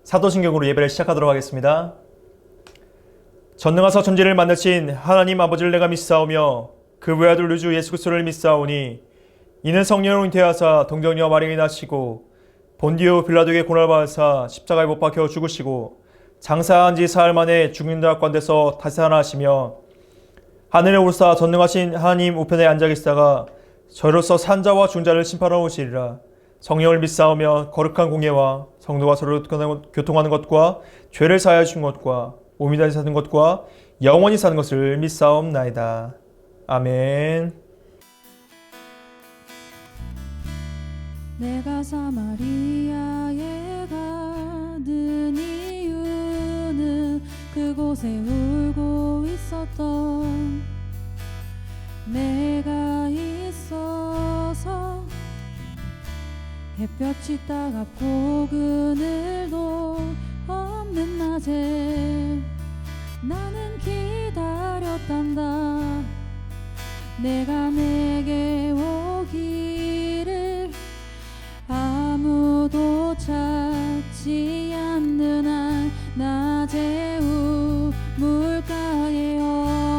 사도신경으로 예배를 시작하도록 하겠습니다. 전능하사 천지를 만드신 하나님 아버지를 내가 믿사오며 그 외아들 우리 주 예수 그리스도를 믿사오니 이는 성령으로 잉태하사 동정녀 마리아에 나시고 본디오 빌라도에게 고난을 받으사 십자가에 못 박혀 죽으시고 장사한 지 사흘 만에 죽는 자 가운데서 다시 살아나시며 하늘에 오르사 전능하신 하나님 우편에 앉아 계시다가 저로서 산자와 중자를 심판하러 오시리라. 성령을 믿사오며 거룩한 공예와 성도가 서로 교통하는 것과 죄를 사하여 주신 것과 몸이 다시 사는 것과 영원히 사는 것을 믿사옵나이다. 아멘. 내가 사마리아에 가는 이유는 그곳에 울고 있었던 내가 있어서 햇볕이 따갑고 그늘도 없는 낮에 나는 기다렸단다. 내가 내게 오기를 아무도 찾지 않는 한 낮에 우물가에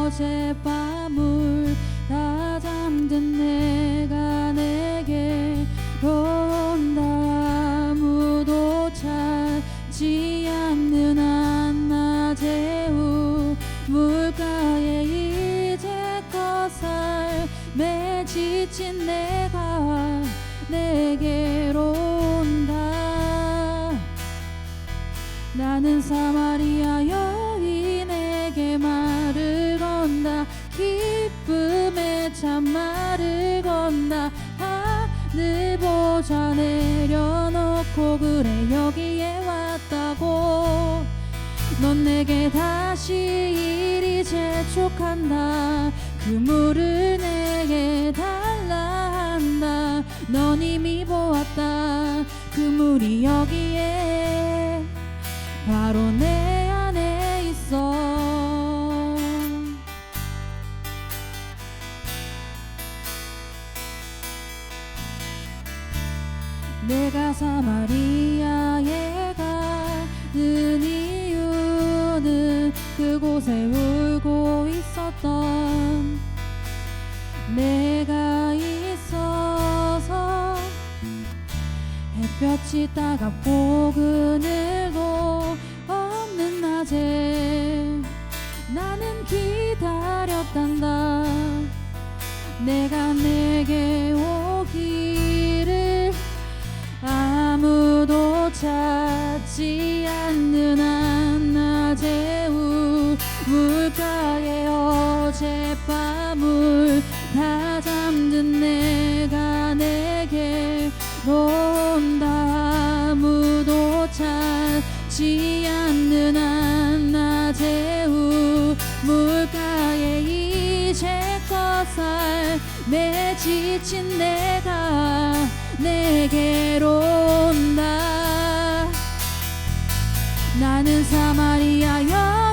어젯밤을 다 잠든 내가 내게 온다. 아무도 찾지 않는 한 낮에 우물가에 이제껏 삶에 지친 내가 내게로 온다. 나는 사마리아 여인에게 말을 건다. 기쁨의 참말을 건다. 하늘 보좌 내려놓고 그래 여기에 왔다고. 넌 내게 다시 이리 재촉한다. 그 물을 내게 달라 한다. 넌 이미 보았다. 그 물이 여기에 바로 내 안에 있어. 내가 사마리아에 가는 이유는 그곳에 울고 있었던 내가 있어서 햇볕이 따갑고 그늘도 없는 낮에 나는 기다렸단다. 내가 내게 오기를 아무도 찾지 않는 한 낮에 우물가에 어젯밤을 다 잠든 내가 내게 온다. 아무도 찾지 않는 한 낮에 우물가에 이제껏 삶에 지친 내가 내게로 온다. 나는 사마리아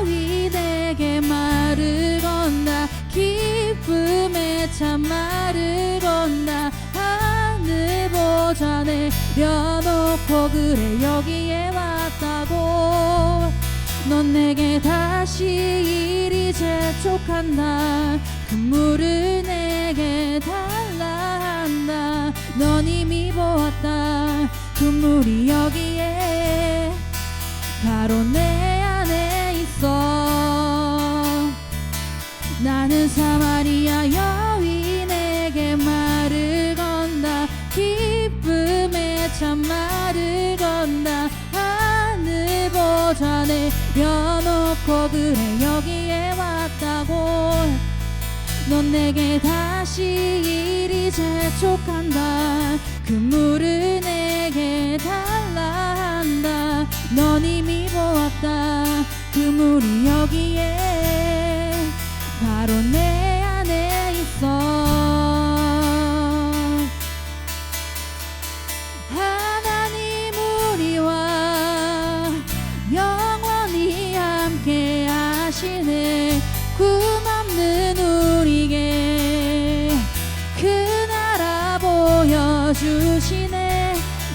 여인에게 말을 건다. 기쁨의 참말을 건다. 하늘 보좌 내려놓고 그래 여기에 왔다고. 넌 내게 다시 이리 재촉한다. 그 물을 내게 달라 한다. 넌 이미 보았다. 그 물이 여기에 바로 내 안에 있어. 나는 사마리아 여인에게 말을 건다. 기쁨의 참말을 건다. 하늘 보좌 내려놓고 그래 여기에 왔다고. 넌 내게 다시 이리 재촉한다. 그 물을 내게 달라 한다. 넌 이미 보았다. 그 물이 여기에 바로 내 안에 있어. 하나님 우리와 영원히 함께 하시네. 꿈없는 우리에게 그 나라 보여주시네.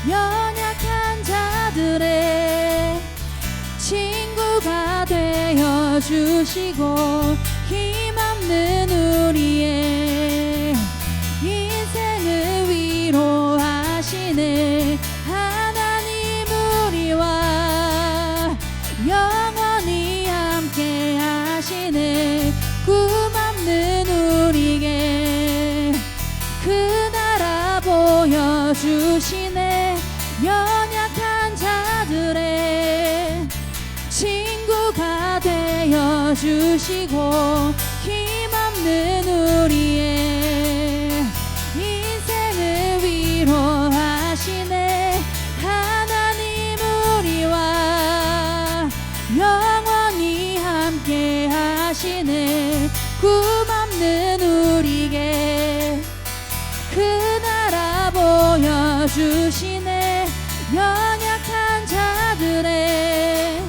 연약한 자들의 보여주시고 힘없는 우리의 인생을 위로하시네. 하나님 우리와 영원히 함께 하시네. 꿈없는 우리에게 그 나라 보여주시네. 연약한 자들의 친구가 되어주시고 힘없는 우리의 인생을 위로하시네. 하나님 우리와 영원히 함께 하시네. 꿈없는 우리에게 그 나라 보여주시네. 연약한 자들의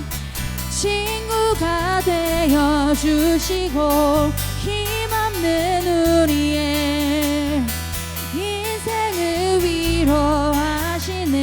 친구가 되어주시고 힘없는 우리의 인생을 위로하시네.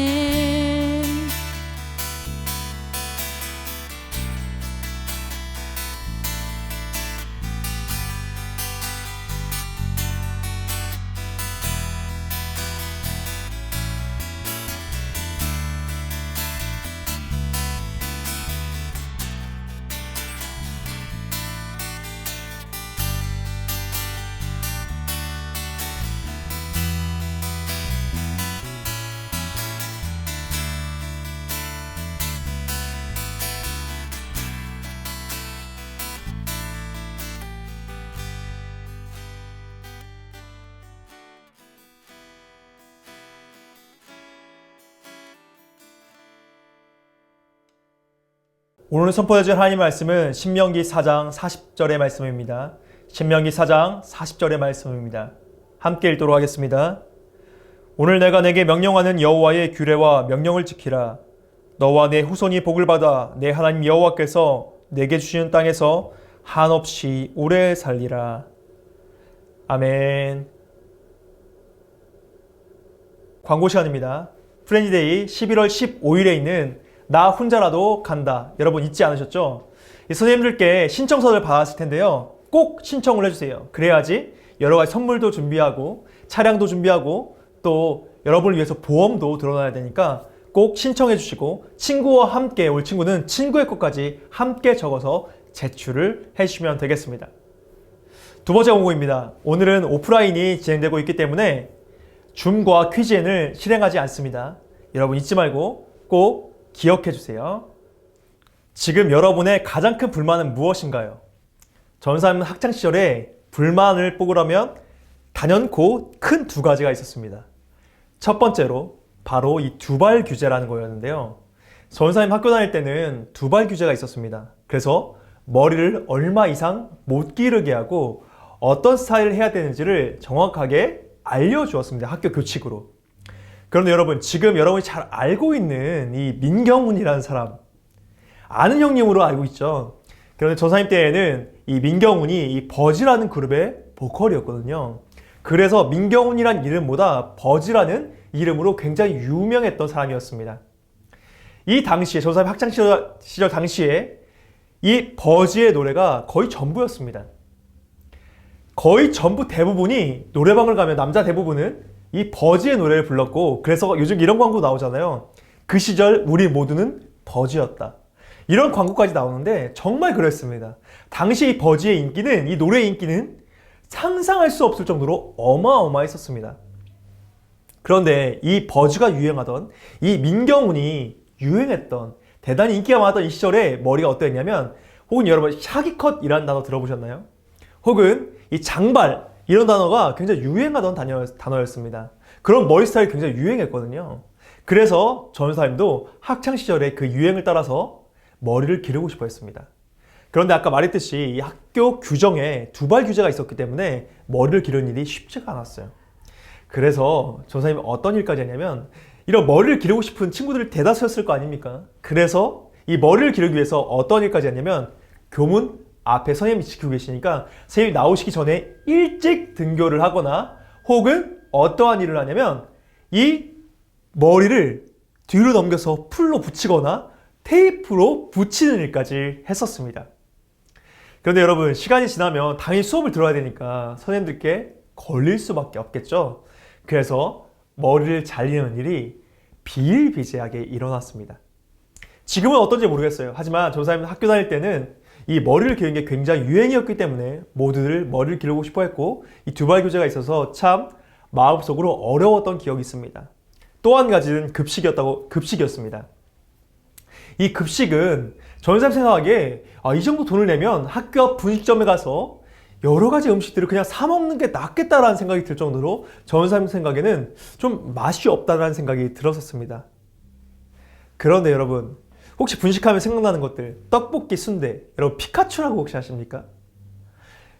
오늘 선포해줄 하나님 말씀은 신명기 4장 40절의 말씀입니다. 신명기 4장 40절의 말씀입니다. 함께 읽도록 하겠습니다. 오늘 내가 내게 명령하는 여호와의 규례와 명령을 지키라. 너와 내 후손이 복을 받아 내 하나님 여호와께서 내게 주시는 땅에서 한없이 오래 살리라. 아멘. 광고 시간입니다. 프렌즈데이 11월 15일에 있는 나 혼자라도 간다. 여러분 잊지 않으셨죠? 선생님들께 신청서를 받았을 텐데요. 꼭 신청을 해주세요. 그래야지 여러 가지 선물도 준비하고 차량도 준비하고 또 여러분을 위해서 보험도 들어놔야 되니까 꼭 신청해 주시고 친구와 함께 올 친구는 친구의 것까지 함께 적어서 제출을 해주시면 되겠습니다. 두 번째 공고입니다. 오늘은 오프라인이 진행되고 있기 때문에 줌과 퀴즈엔을 실행하지 않습니다. 여러분 잊지 말고 꼭 기억해 주세요. 지금 여러분의 가장 큰 불만은 무엇인가요? 전사님 학창시절에 불만을 뽑으라면 단연코 큰 두 가지가 있었습니다. 첫 번째로 바로 이 두발 규제라는 거였는데요. 전사님 학교 다닐 때는 두발 규제가 있었습니다. 그래서 머리를 얼마 이상 못 기르게 하고 어떤 스타일을 해야 되는지를 정확하게 알려주었습니다. 학교 교칙으로. 그런데 여러분, 지금 여러분이 잘 알고 있는 이 민경훈이라는 사람, 아는 형님으로 알고 있죠. 그런데 전사님 때에는 이 민경훈이 이 버즈라는 그룹의 보컬이었거든요. 그래서 민경훈이란 이름보다 버즈라는 이름으로 굉장히 유명했던 사람이었습니다. 이 당시에, 전사님 학창시절 당시에 이 버즈의 노래가 거의 전부였습니다. 거의 전부 대부분이 노래방을 가면 남자 대부분은 이 버즈의 노래를 불렀고, 그래서 요즘 이런 광고 나오잖아요. 그 시절 우리 모두는 버즈였다. 이런 광고까지 나오는데 정말 그랬습니다. 당시 이 버즈의 인기는, 이 노래의 인기는 상상할 수 없을 정도로 어마어마했었습니다. 그런데 이 버즈가 유행하던, 이 민경훈이 유행했던, 대단히 인기가 많았던 이 시절에 머리가 어땠냐면, 혹은 여러분 샤기컷이라는 단어 들어보셨나요? 혹은 이 장발, 이런 단어가 굉장히 유행하던 단어였습니다. 그런 머리 스타일이 굉장히 유행했거든요. 그래서 전사님도 학창시절에 그 유행을 따라서 머리를 기르고 싶어 했습니다. 그런데 아까 말했듯이 이 학교 규정에 두발 규제가 있었기 때문에 머리를 기르는 일이 쉽지가 않았어요. 그래서 전사님이 어떤 일까지 했냐면, 이런 머리를 기르고 싶은 친구들을 대다수였을 거 아닙니까? 그래서 이 머리를 기르기 위해서 어떤 일까지 했냐면, 교문 앞에 선생님이 지키고 계시니까 선생님이 나오시기 전에 일찍 등교를 하거나, 혹은 어떠한 일을 하냐면 이 머리를 뒤로 넘겨서 풀로 붙이거나 테이프로 붙이는 일까지 했었습니다. 그런데 여러분, 시간이 지나면 당연히 수업을 들어야 되니까 선생님들께 걸릴 수밖에 없겠죠. 그래서 머리를 잘리는 일이 비일비재하게 일어났습니다. 지금은 어떤지 모르겠어요. 하지만 전사님 학교 다닐 때는 이 머리를 기르는 게 굉장히 유행이었기 때문에 모두들 머리를 기르고 싶어 했고, 이 두발 교재가 있어서 참 마음속으로 어려웠던 기억이 있습니다. 또 한 가지는 급식이었습니다. 이 급식은 전사님 생각하기에 이 정도 돈을 내면 학교 앞 분식점에 가서 여러 가지 음식들을 그냥 사 먹는 게 낫겠다라는 생각이 들 정도로 전사님 생각에는 좀 맛이 없다라는 생각이 들었었습니다. 그런데 여러분, 혹시 분식하면 생각나는 것들, 떡볶이, 순대, 여러분 피카츄라고 혹시 아십니까?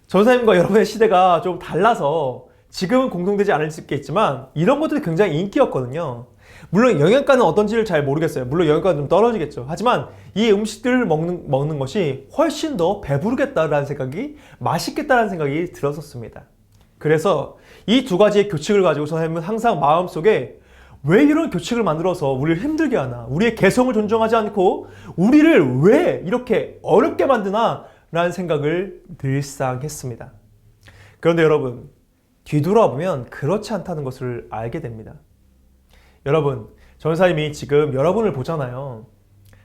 전사님과 여러분의 시대가 좀 달라서 지금은 공통되지 않을 수 있겠지만 이런 것들이 굉장히 인기였거든요. 물론 영양가는 어떤지를 잘 모르겠어요. 물론 영양가는 좀 떨어지겠죠. 하지만 이 음식들을 먹는 것이 훨씬 더 배부르겠다라는 생각이, 맛있겠다라는 생각이 들었었습니다. 그래서 이 두 가지의 규칙을 가지고 선생님은 항상 마음속에 왜 이런 규칙을 만들어서 우리를 힘들게 하나, 우리의 개성을 존중하지 않고 우리를 왜 이렇게 어렵게 만드나 라는 생각을 늘상 했습니다. 그런데 여러분, 뒤돌아보면 그렇지 않다는 것을 알게 됩니다. 여러분, 전사님이 지금 여러분을 보잖아요.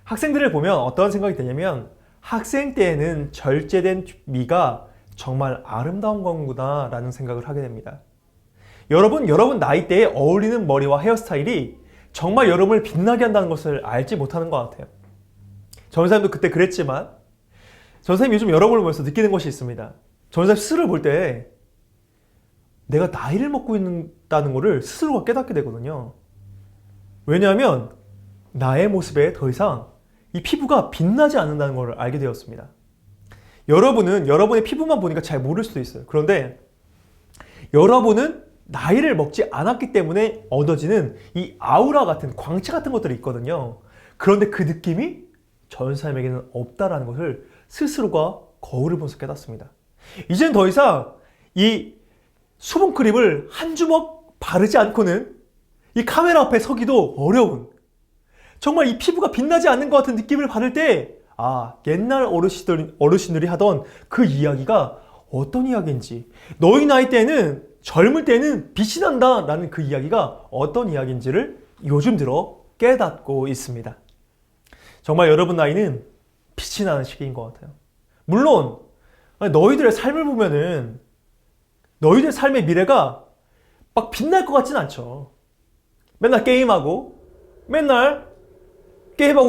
학생들을 보면 어떤 생각이 드냐면, 학생 때에는 절제된 미가 정말 아름다운 건구나 라는 생각을 하게 됩니다. 여러분 나이대에 어울리는 머리와 헤어스타일이 정말 여러분을 빛나게 한다는 것을 알지 못하는 것 같아요. 전사님도 그때 그랬지만, 전사님이 요즘 여러분을 보면서 느끼는 것이 있습니다. 전사님 스스로를 볼 때 내가 나이를 먹고 있다는 것을 스스로가 깨닫게 되거든요. 왜냐하면 나의 모습에 더 이상 이 피부가 빛나지 않는다는 걸 알게 되었습니다. 여러분은 여러분의 피부만 보니까 잘 모를 수도 있어요. 그런데 여러분은 나이를 먹지 않았기 때문에 얻어지는 이 아우라 같은, 광채 같은 것들이 있거든요. 그런데 그 느낌이 전사님에게는 없다라는 것을 스스로가 거울을 보면서 깨닫습니다. 이제는 더 이상 이 수분크림을 한 주먹 바르지 않고는 이 카메라 앞에 서기도 어려운, 정말 이 피부가 빛나지 않는 것 같은 느낌을 받을 때, 옛날 어르신들이 하던 그 이야기가 어떤 이야기인지, 너희 나이 때는, 젊을 때는 빛이 난다 라는 그 이야기가 어떤 이야기인지를 요즘 들어 깨닫고 있습니다. 정말 여러분 나이는 빛이 나는 시기인 것 같아요. 물론 너희들의 삶을 보면은 너희들 삶의 미래가 막 빛날 것 같진 않죠. 맨날 게임하고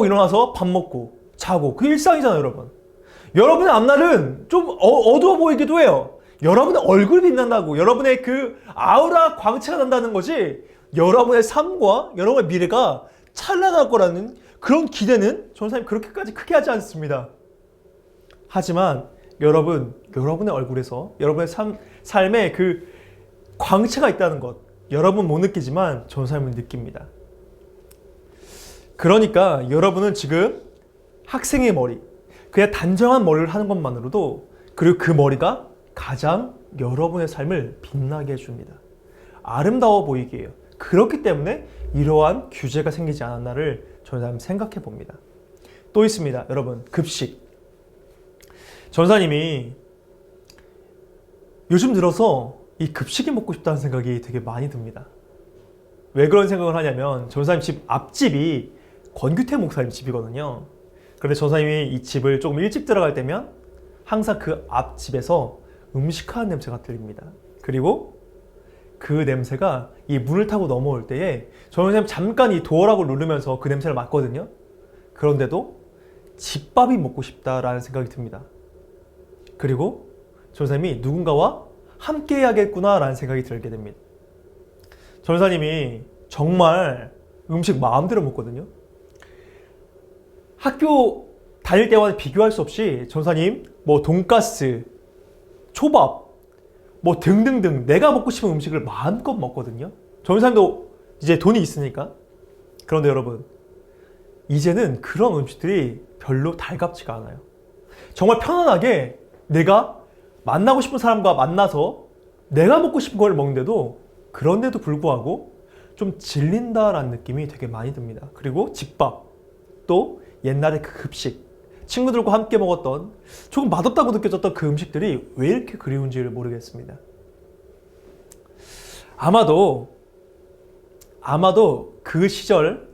일어나서 밥 먹고 자고, 그 일상이잖아요. 여러분의 앞날은 좀 어두워 보이기도 해요. 여러분의 얼굴이 빛난다고, 여러분의 그 아우라 광채가 난다는 것이 여러분의 삶과 여러분의 미래가 찬란할 거라는 그런 기대는 전사님 그렇게까지 크게 하지 않습니다. 하지만 여러분의 얼굴에서 여러분의 삶에 그 광채가 있다는 것, 여러분 못 느끼지만 전사님은 느낍니다. 그러니까 여러분은 지금 학생의 머리, 그냥 단정한 머리를 하는 것만으로도, 그리고 그 머리가 가장 여러분의 삶을 빛나게 해줍니다. 아름다워 보이게 해요. 그렇기 때문에 이러한 규제가 생기지 않았나를 전사님 생각해 봅니다. 또 있습니다. 여러분, 급식. 전사님이 요즘 들어서 이 급식이 먹고 싶다는 생각이 되게 많이 듭니다. 왜 그런 생각을 하냐면, 전사님 집 앞집이 권규태 목사님 집이거든요. 그런데 전사님이 이 집을 조금 일찍 들어갈 때면 항상 그 앞집에서 음식하는 냄새가 들립니다. 그리고 그 냄새가 이 문을 타고 넘어올 때에 전사님 잠깐 이 도어락을 누르면서 그 냄새를 맡거든요. 그런데도 집밥이 먹고 싶다라는 생각이 듭니다. 그리고 전사님이 누군가와 함께 해야겠구나라는 생각이 들게 됩니다. 전사님이 정말 음식 마음대로 먹거든요. 학교 다닐 때와는 비교할 수 없이 전사님 돈가스, 초밥, 등등등 내가 먹고 싶은 음식을 마음껏 먹거든요. 전사님도 이제 돈이 있으니까. 그런데 여러분, 이제는 그런 음식들이 별로 달갑지가 않아요. 정말 편안하게 내가 만나고 싶은 사람과 만나서 내가 먹고 싶은 걸 먹는데도, 그런데도 불구하고 좀 질린다라는 느낌이 되게 많이 듭니다. 그리고 집밥, 또 옛날의 그 급식, 친구들과 함께 먹었던 조금 맛없다고 느껴졌던 그 음식들이 왜 이렇게 그리운지를 모르겠습니다. 아마도 그 시절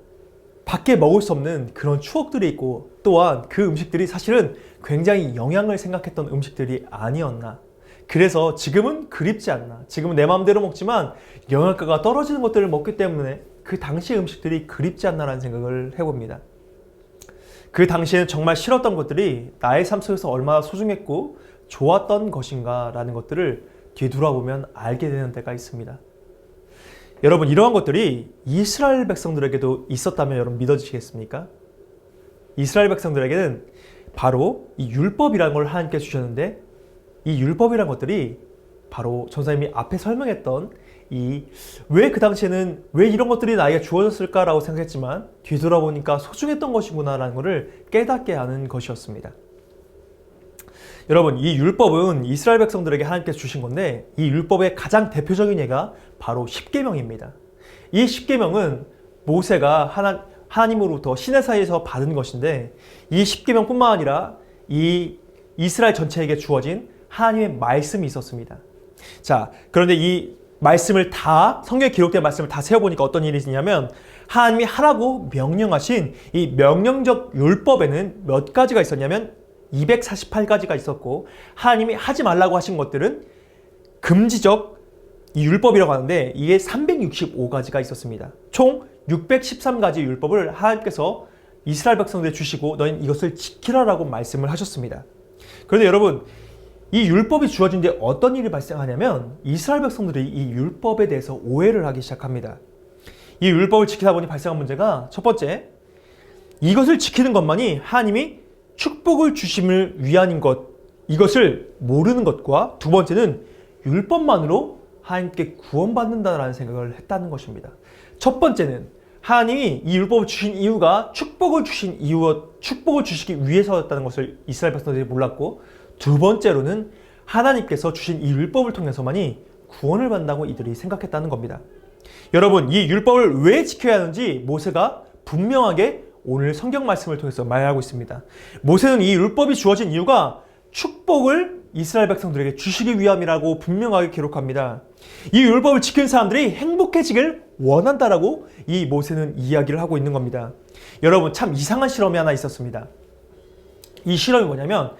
밖에 먹을 수 없는 그런 추억들이 있고, 또한 그 음식들이 사실은 굉장히 영양을 생각했던 음식들이 아니었나. 그래서 지금은 그립지 않나. 지금은 내 마음대로 먹지만 영양가가 떨어지는 것들을 먹기 때문에 그 당시의 음식들이 그립지 않나라는 생각을 해봅니다. 그 당시에는 정말 싫었던 것들이 나의 삶 속에서 얼마나 소중했고 좋았던 것인가 라는 것들을 뒤돌아보면 알게 되는 때가 있습니다. 여러분, 이러한 것들이 이스라엘 백성들에게도 있었다면 여러분 믿어지시겠습니까? 이스라엘 백성들에게는 바로 이 율법이라는 걸 하나님께서 주셨는데, 이 율법이라는 것들이 바로 전사님이 앞에 설명했던 왜 그 당시에는 왜 이런 것들이 나에게 주어졌을까라고 생각했지만 뒤돌아보니까 소중했던 것이구나라는 것을 깨닫게 하는 것이었습니다. 여러분, 이 율법은 이스라엘 백성들에게 하나님께서 주신 건데, 이 율법의 가장 대표적인 예가 바로 십계명입니다. 이 십계명은 모세가 하나님으로부터 시내사이에서 받은 것인데, 이 십계명뿐만 아니라 이 이스라엘 전체에게 주어진 하나님의 말씀이 있었습니다. 자, 그런데 이 말씀을 성경에 기록된 말씀을 다 세어보니까 어떤 일이 있냐면, 하나님이 하라고 명령하신 이 명령적 율법에는 몇 가지가 있었냐면 248가지가 있었고, 하나님이 하지 말라고 하신 것들은 금지적 이 율법이라고 하는데 이게 365가지가 있었습니다. 총 613가지 율법을 하나님께서 이스라엘 백성들에 주시고 너희는 이것을 지키라라고 말씀을 하셨습니다. 그런데 여러분, 이 율법이 주어진 뒤에 어떤 일이 발생하냐면 이스라엘 백성들이 이 율법에 대해서 오해를 하기 시작합니다. 이 율법을 지키다 보니 발생한 문제가, 첫 번째, 이것을 지키는 것만이 하나님이 축복을 주심을 위한 것, 이것을 모르는 것과, 두 번째는 율법만으로 하나님께 구원받는다라는 생각을 했다는 것입니다. 첫 번째는 하나님이 이 율법을 주신 이유가 축복을 주시기 위해서였다는 것을 이스라엘 백성들이 몰랐고, 두 번째로는 하나님께서 주신 이 율법을 통해서만이 구원을 받는다고 이들이 생각했다는 겁니다. 여러분, 이 율법을 왜 지켜야 하는지 모세가 분명하게 오늘 성경 말씀을 통해서 말하고 있습니다. 모세는 이 율법이 주어진 이유가 축복을 이스라엘 백성들에게 주시기 위함이라고 분명하게 기록합니다. 이 율법을 지킨 사람들이 행복해지길 원한다라고 이 모세는 이야기를 하고 있는 겁니다. 여러분, 참 이상한 실험이 하나 있었습니다. 이 실험이 뭐냐면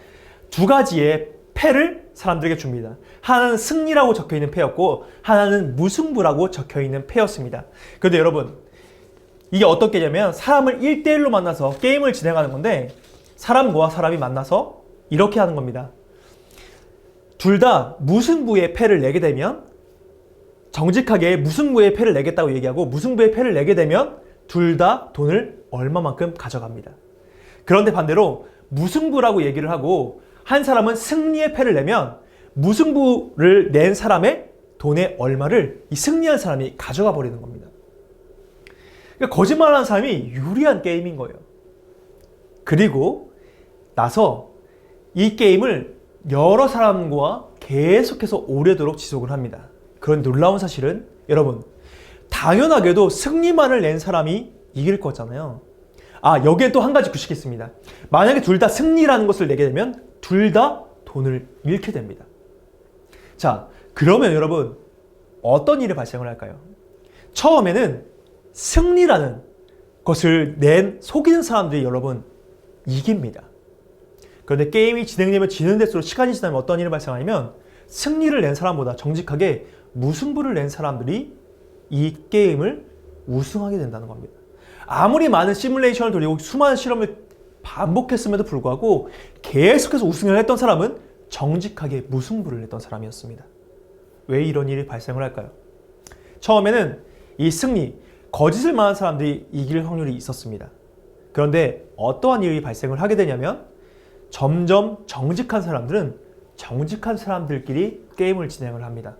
두 가지의 패를 사람들에게 줍니다. 하나는 승리라고 적혀있는 패였고 하나는 무승부라고 적혀있는 패였습니다. 그런데 여러분, 이게 어떤 게냐면 사람을 1대1로 만나서 게임을 진행하는 건데, 사람과 사람이 만나서 이렇게 하는 겁니다. 둘 다 무승부의 패를 내게 되면, 정직하게 무승부의 패를 내겠다고 얘기하고 무승부의 패를 내게 되면 둘 다 돈을 얼마만큼 가져갑니다. 그런데 반대로 무승부라고 얘기를 하고 한 사람은 승리의 패를 내면 무승부를 낸 사람의 돈의 얼마를 이 승리한 사람이 가져가 버리는 겁니다. 그러니까 거짓말하는 사람이 유리한 게임인 거예요. 그리고 나서 이 게임을 여러 사람과 계속해서 오래도록 지속을 합니다. 그런 놀라운 사실은 여러분, 당연하게도 승리만을 낸 사람이 이길 거잖아요. 여기에 또 한 가지 규칙이 있습니다. 만약에 둘 다 승리라는 것을 내게 되면 둘 다 돈을 잃게 됩니다. 자, 그러면 여러분 어떤 일이 발생을 할까요? 처음에는 승리라는 것을 속이는 사람들이 여러분 이깁니다. 그런데 게임이 진행되면 지는 데수록 시간이 지나면 어떤 일이 발생하냐면 승리를 낸 사람보다 정직하게 무승부를 낸 사람들이 이 게임을 우승하게 된다는 겁니다. 아무리 많은 시뮬레이션을 돌리고 수많은 실험을 반복했음에도 불구하고 계속해서 우승을 했던 사람은 정직하게 무승부를 했던 사람이었습니다. 왜 이런 일이 발생을 할까요? 처음에는 이 승리, 거짓을 말한 사람들이 이길 확률이 있었습니다. 그런데 어떠한 일이 발생을 하게 되냐면 점점 정직한 사람들은 정직한 사람들끼리 게임을 진행을 합니다.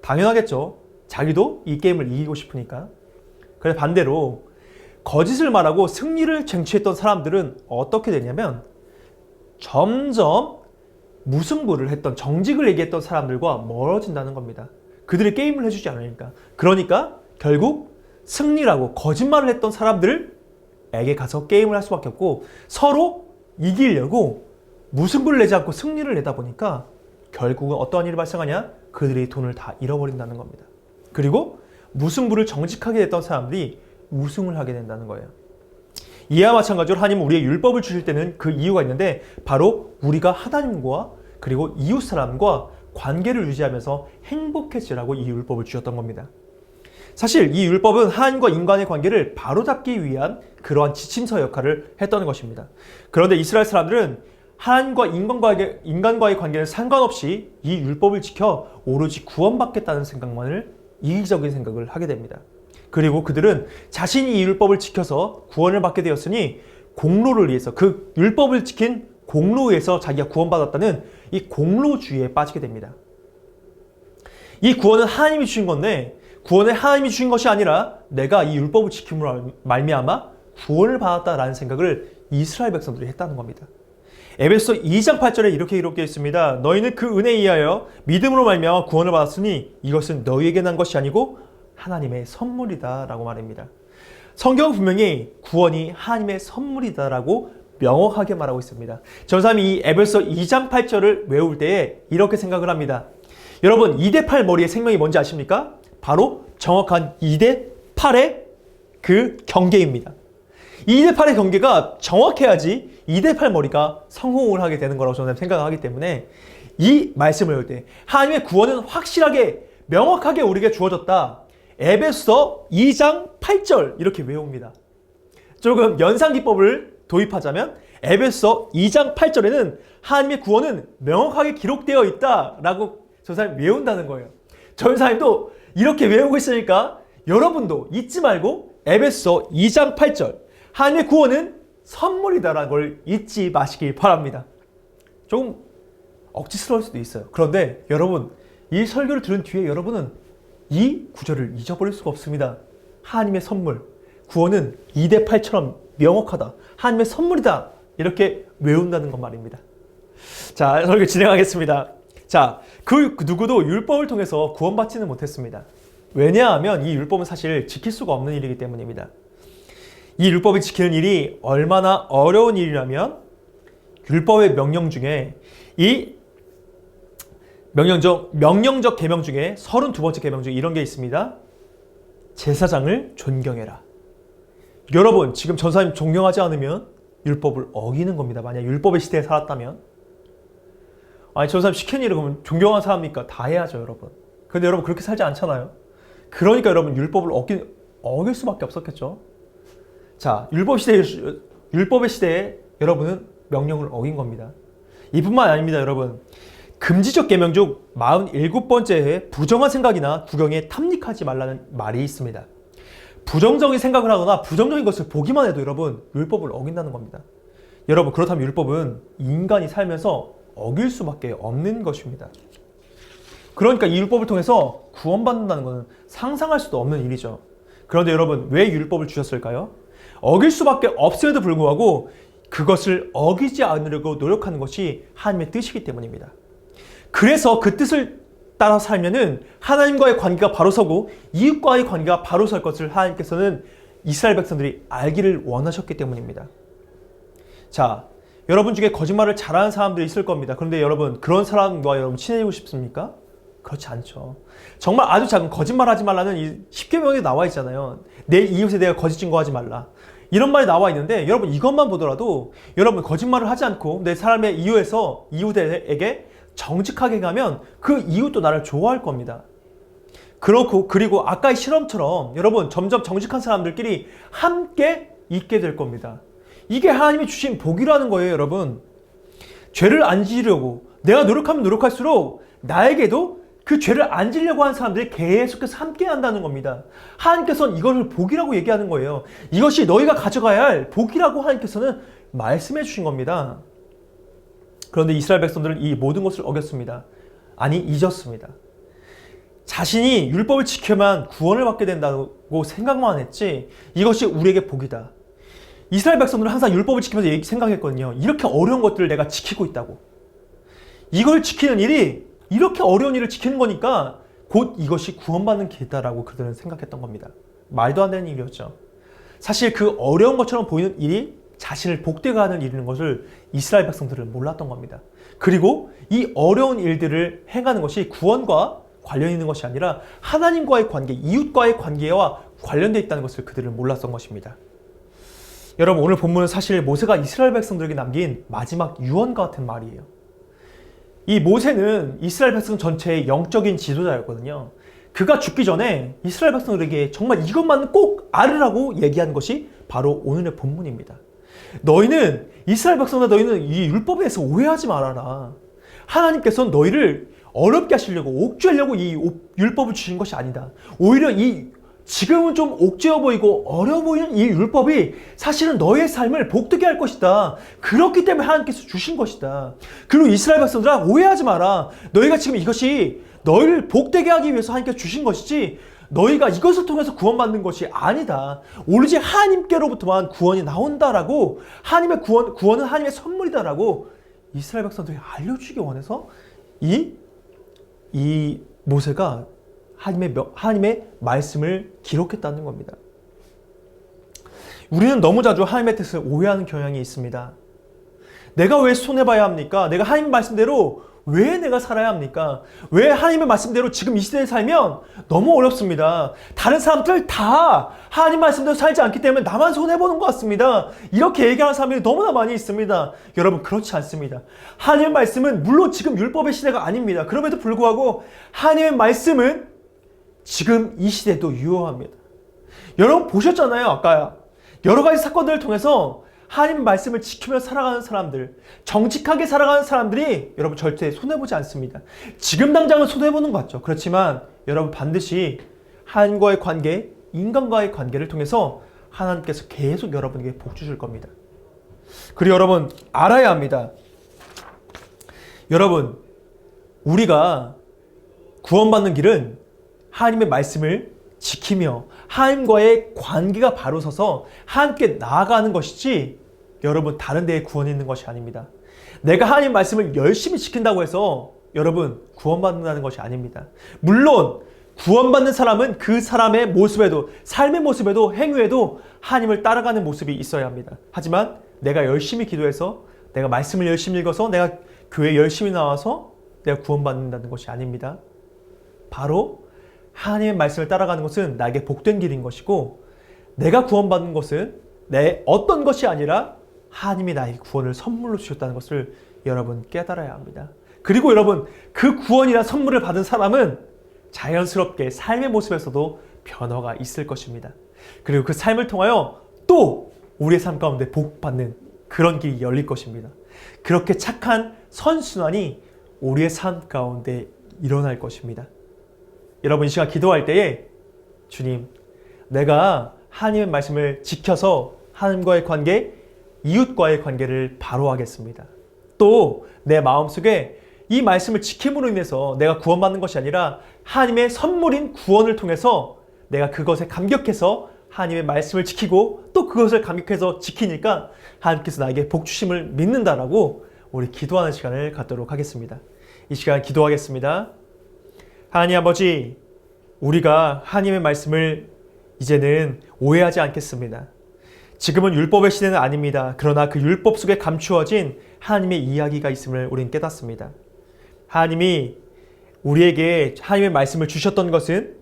당연하겠죠. 자기도 이 게임을 이기고 싶으니까. 그런데 반대로 거짓을 말하고 승리를 쟁취했던 사람들은 어떻게 되냐면 점점 무승부를 했던, 정직을 얘기했던 사람들과 멀어진다는 겁니다. 그들이 게임을 해주지 않으니까. 그러니까 결국 승리라고 거짓말을 했던 사람들에게 가서 게임을 할 수밖에 없고 서로 이기려고 무승부를 내지 않고 승리를 내다 보니까 결국은 어떠한 일이 발생하냐? 그들이 돈을 다 잃어버린다는 겁니다. 그리고 무승부를 정직하게 했던 사람들이 우승을 하게 된다는 거예요. 이와 마찬가지로 하나님은 우리의 율법을 주실 때는 그 이유가 있는데 바로 우리가 하나님과 그리고 이웃 사람과 관계를 유지하면서 행복해지라고 이 율법을 주셨던 겁니다. 사실 이 율법은 하나님과 인간의 관계를 바로잡기 위한 그러한 지침서 역할을 했던 것입니다. 그런데 이스라엘 사람들은 하나님과 인간과의 관계는 상관없이 이 율법을 지켜 오로지 구원받겠다는 생각만을 이기적인 생각을 하게 됩니다. 그리고 그들은 자신이 이 율법을 지켜서 구원을 받게 되었으니 공로를 위해서 그 율법을 지킨 공로에서 자기가 구원받았다는 이 공로주의에 빠지게 됩니다. 이 구원은 하나님이 주신 건데 구원을 하나님이 주신 것이 아니라 내가 이 율법을 지킴으로 말미암아 구원을 받았다라는 생각을 이스라엘 백성들이 했다는 겁니다. 에베소 2장 8절에 이렇게 기록되어 있습니다. 너희는 그 은혜에 의하여 믿음으로 말미암아 구원을 받았으니 이것은 너희에게 난 것이 아니고 하나님의 선물이다 라고 말합니다. 성경은 분명히 구원이 하나님의 선물이다 라고 명확하게 말하고 있습니다. 저 사람이 이 에베소 2장 8절을 외울 때에 이렇게 생각을 합니다. 여러분 2대8 머리의 생명이 뭔지 아십니까? 바로 정확한 2대8의 그 경계입니다. 2대8의 경계가 정확해야지 2대8 머리가 성공을 하게 되는 거라고 저는 생각하기 때문에 이 말씀을 외울 때 하나님의 구원은 확실하게 명확하게 우리에게 주어졌다. 에베소 2장 8절 이렇게 외웁니다. 조금 연상기법을 도입하자면 에베소 2장 8절에는 하나님의 구원은 명확하게 기록되어 있다라고 저 사람이 외운다는 거예요. 저 사람도 이렇게 외우고 있으니까 여러분도 잊지 말고 에베소 2장 8절 하나님의 구원은 선물이다라는 걸 잊지 마시길 바랍니다. 조금 억지스러울 수도 있어요. 그런데 여러분 이 설교를 들은 뒤에 여러분은 이 구절을 잊어버릴 수가 없습니다. 하나님의 선물, 구원은 2대8처럼 명확하다. 하나님의 선물이다. 이렇게 외운다는 것 말입니다. 자, 설교 진행하겠습니다. 자, 그 누구도 율법을 통해서 구원받지는 못했습니다. 왜냐하면 이 율법은 사실 지킬 수가 없는 일이기 때문입니다. 이 율법을 지키는 일이 얼마나 어려운 일이라면 율법의 명령 중에 이 명령적 계명 중에 32번째 계명 중에 이런 게 있습니다. 제사장을 존경해라. 여러분 지금 전사님 존경하지 않으면 율법을 어기는 겁니다. 만약 율법의 시대에 살았다면 아니 전사님 시킨 일을 그러면 존경하는 사람이니까 다 해야죠 여러분. 근데 여러분 그렇게 살지 않잖아요. 그러니까 여러분 율법을 어길 수밖에 없었겠죠. 자, 율법의 시대에 여러분은 명령을 어긴 겁니다. 이뿐만 아닙니다 여러분. 금지적 계명 중 47번째에 부정한 생각이나 구경에 탐닉하지 말라는 말이 있습니다. 부정적인 생각을 하거나 부정적인 것을 보기만 해도 여러분 율법을 어긴다는 겁니다. 여러분 그렇다면 율법은 인간이 살면서 어길 수밖에 없는 것입니다. 그러니까 이 율법을 통해서 구원받는다는 것은 상상할 수도 없는 일이죠. 그런데 여러분 왜 율법을 주셨을까요? 어길 수밖에 없음에도 불구하고 그것을 어기지 않으려고 노력하는 것이 하나님의 뜻이기 때문입니다. 그래서 그 뜻을 따라 살면은 하나님과의 관계가 바로 서고 이웃과의 관계가 바로 설 것을 하나님께서는 이스라엘 백성들이 알기를 원하셨기 때문입니다. 자, 여러분 중에 거짓말을 잘하는 사람들이 있을 겁니다. 그런데 여러분 그런 사람과 여러분 친해지고 싶습니까? 그렇지 않죠. 정말 아주 작은 거짓말 하지 말라는 이 10계명에 나와 있잖아요. 내 이웃에 대해 거짓 증거하지 말라. 이런 말이 나와 있는데 여러분 이것만 보더라도 여러분 거짓말을 하지 않고 내 사람의 이웃에게 정직하게 가면 그 이웃도 나를 좋아할 겁니다. 그리고 아까의 실험처럼 여러분 점점 정직한 사람들끼리 함께 있게 될 겁니다. 이게 하나님이 주신 복이라는 거예요 여러분. 죄를 안 지으려고 내가 노력하면 노력할수록 나에게도 그 죄를 안 지려고 하는 사람들이 계속해서 함께 한다는 겁니다. 하나님께서는 이것을 복이라고 얘기하는 거예요. 이것이 너희가 가져가야 할 복이라고 하나님께서는 말씀해 주신 겁니다. 그런데 이스라엘 백성들은 이 모든 것을 어겼습니다. 아니 잊었습니다. 자신이 율법을 지켜만 구원을 받게 된다고 생각만 했지 이것이 우리에게 복이다. 이스라엘 백성들은 항상 율법을 지키면서 생각했거든요. 이렇게 어려운 것들을 내가 지키고 있다고. 이걸 지키는 일이 이렇게 어려운 일을 지키는 거니까 곧 이것이 구원받는 길이다라고 그들은 생각했던 겁니다. 말도 안 되는 일이었죠. 사실 그 어려운 것처럼 보이는 일이 자신을 복되게 하는 일인 것을 이스라엘 백성들은 몰랐던 겁니다. 그리고 이 어려운 일들을 행하는 것이 구원과 관련 있는 것이 아니라 하나님과의 관계, 이웃과의 관계와 관련되어 있다는 것을 그들은 몰랐던 것입니다. 여러분, 오늘 본문은 사실 모세가 이스라엘 백성들에게 남긴 마지막 유언과 같은 말이에요. 이 모세는 이스라엘 백성 전체의 영적인 지도자였거든요. 그가 죽기 전에 이스라엘 백성들에게 정말 이것만 꼭 알으라고 얘기한 것이 바로 오늘의 본문입니다. 너희는, 이스라엘 백성들, 너희는 이 율법에 대해서 오해하지 말아라. 하나님께서는 너희를 어렵게 하시려고, 옥죄하려고 이 율법을 주신 것이 아니다. 오히려 지금은 좀 옥죄어 보이고 어려워 보이는 이 율법이 사실은 너의 삶을 복되게 할 것이다. 그렇기 때문에 하나님께서 주신 것이다. 그리고 이스라엘 백성들아, 오해하지 마라. 너희가 지금 이것이 너희를 복되게 하기 위해서 하나님께서 주신 것이지 너희가 이것을 통해서 구원받는 것이 아니다. 오로지 하나님께로부터만 구원이 나온다라고, 하나님의 구원은 하나님의 선물이다라고 이스라엘 백성들이 알려주기 원해서 이 모세가 하나님의 말씀을 기록했다는 겁니다. 우리는 너무 자주 하나님의 뜻을 오해하는 경향이 있습니다. 내가 왜 손해봐야 합니까? 내가 하나님 말씀대로 왜 내가 살아야 합니까? 왜 하나님의 말씀대로 지금 이 시대에 살면 너무 어렵습니다. 다른 사람들 다 하나님 말씀대로 살지 않기 때문에 나만 손해보는 것 같습니다. 이렇게 얘기하는 사람들이 너무나 많이 있습니다. 여러분, 그렇지 않습니다. 하나님의 말씀은 물론 지금 율법의 시대가 아닙니다. 그럼에도 불구하고 하나님의 말씀은 지금 이 시대도 유효합니다. 여러분 보셨잖아요. 아까 여러 가지 사건들을 통해서 하나님 말씀을 지키며 살아가는 사람들, 정직하게 살아가는 사람들이 여러분 절대 손해보지 않습니다. 지금 당장은 손해보는 것 같죠. 그렇지만 여러분 반드시 하나님과의 관계, 인간과의 관계를 통해서 하나님께서 계속 여러분에게 복 주실 겁니다. 그리고 여러분 알아야 합니다. 여러분, 우리가 구원받는 길은 하나님의 말씀을 지키며 하나님과의 관계가 바로 서서 함께 나아가는 것이지 여러분 다른 데에 구원이 있는 것이 아닙니다. 내가 하나님 말씀을 열심히 지킨다고 해서 여러분 구원받는다는 것이 아닙니다. 물론 구원받는 사람은 그 사람의 모습에도, 삶의 모습에도, 행위에도 하나님을 따라가는 모습이 있어야 합니다. 하지만 내가 열심히 기도해서, 내가 말씀을 열심히 읽어서, 내가 교회에 열심히 나와서 내가 구원받는다는 것이 아닙니다. 바로 하나님의 말씀을 따라가는 것은 나에게 복된 길인 것이고, 내가 구원받는 것은 내 어떤 것이 아니라 하나님이 나에게 구원을 선물로 주셨다는 것을 여러분 깨달아야 합니다. 그리고 여러분, 그 구원이나 선물을 받은 사람은 자연스럽게 삶의 모습에서도 변화가 있을 것입니다. 그리고 그 삶을 통하여 또 우리의 삶 가운데 복받는 그런 길이 열릴 것입니다. 그렇게 착한 선순환이 우리의 삶 가운데 일어날 것입니다. 여러분, 이 시간 기도할 때에 주님, 내가 하나님의 말씀을 지켜서 하나님과의 관계, 이웃과의 관계를 바로 하겠습니다. 또 내 마음속에 이 말씀을 지킴으로 인해서 내가 구원받는 것이 아니라 하나님의 선물인 구원을 통해서 내가 그것에 감격해서 하나님의 말씀을 지키고 또 그것을 감격해서 지키니까 하나님께서 나에게 복 주심을 믿는다라고 우리 기도하는 시간을 갖도록 하겠습니다. 이 시간 기도하겠습니다. 하나님 아버지, 우리가 하나님의 말씀을 이제는 오해하지 않겠습니다. 지금은 율법의 시대는 아닙니다. 그러나 그 율법 속에 감추어진 하나님의 이야기가 있음을 우리는 깨닫습니다. 하나님이 우리에게 하나님의 말씀을 주셨던 것은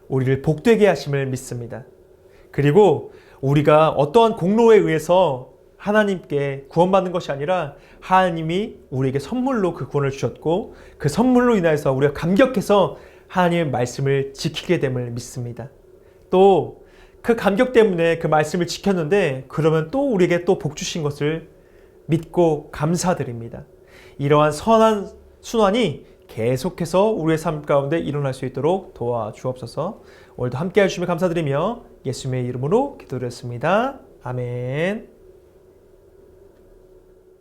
우리를 복되게 하심을 믿습니다. 그리고 우리가 어떠한 공로에 의해서 하나님께 구원받는 것이 아니라 하나님이 우리에게 선물로 그 구원을 주셨고 그 선물로 인해서 우리가 감격해서 하나님의 말씀을 지키게 됨을 믿습니다. 또 그 감격 때문에 그 말씀을 지켰는데 그러면 또 우리에게 또 복 주신 것을 믿고 감사드립니다. 이러한 선한 순환이 계속해서 우리의 삶 가운데 일어날 수 있도록 도와주옵소서. 오늘도 함께 해주시면 감사드리며 예수님의 이름으로 기도드렸습니다. 아멘.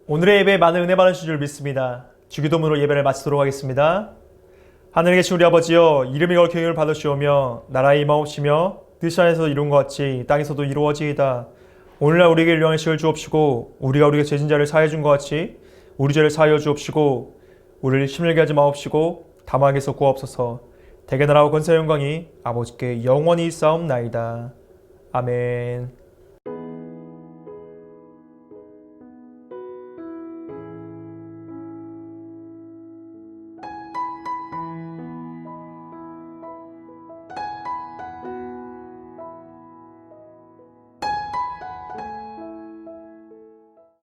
오늘의 예배에 많은 은혜 받으실 줄 믿습니다. 주기도문으로 예배를 마치도록 하겠습니다. 하늘에 계신 우리 아버지여, 이름이 거룩히 여김을 받으시오며 나라의 임하옵시며 뜻이 하늘에서 이룬 것 같이 땅에서도 이루어지이다. 오늘날 우리에게 일용할 식을 주옵시고 우리가 우리에게 죄진 자를 사하여 준 것 같이 우리 죄를 사하여 주옵시고 우리를 힘들게 하지 마옵시고 다만 악에서 구하옵소서. 대개 나라와 권세와 영광이 아버지께 영원히 있사옵나이다. 아멘.